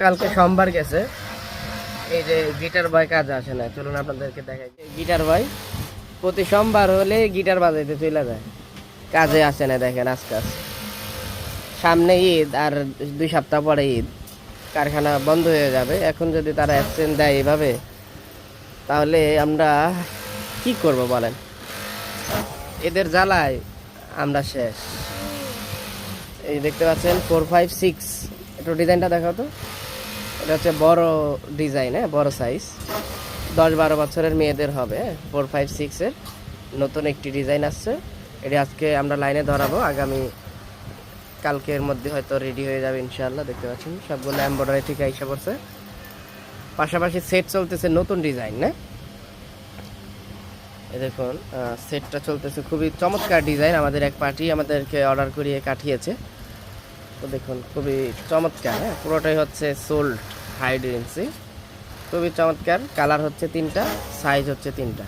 কালকে সোমবার গেছে, এই যে গিটার বয় কাজ আসে না, চলুন আপনাদেরকে দেখাই। গিটার বয় প্রতি সোমবার হলে গিটার বাজাইতে চলে যায়, কাজে আসে না। দেখেন আজকাল সামনে ঈদ আর 2 সপ্তাহ পরে ঈদ, কারখানা বন্ধ হয়ে যাবে। এখন যদি তারা অ্যাবসেন্ট দেয় এভাবে, তাহলে আমরা কি করব বলেন? এদের জ্বালায় আমরা শেষ। এই দেখতে পাচ্ছেন 456, একটু ডিজাইনটা দেখাও তো। এটা হচ্ছে বড় ডিজাইন, হ্যাঁ বড় সাইজ, 10-12 বছরের মেয়েদের হবে। 456-এর নতুন একটি ডিজাইন আসছে, এটি আজকে আমরা লাইনে ধরাবো। আগামী কালকের মধ্যে হয়তো রেডি হয়ে যাবে ইনশাআল্লাহ। দেখতে পাচ্ছেন সবগুলো এমব্রয়ডারি থেকে আইসা পড়ছে, পাশাপাশি সেট চলতেছে নতুন ডিজাইন না। এই দেখুন সেটটা চলতেছে, খুবই চমৎকার ডিজাইন। আমাদের এক পার্টি আমাদেরকে অর্ডার করিয়ে কাটিয়েছে, তো দেখুন খুবই চমৎকার। হ্যাঁ পুরোটাই হচ্ছে সোল্ড হাইড ইঞ্চি, খুবই চমৎকার। কালার হচ্ছে 3টা, সাইজ হচ্ছে 3টা।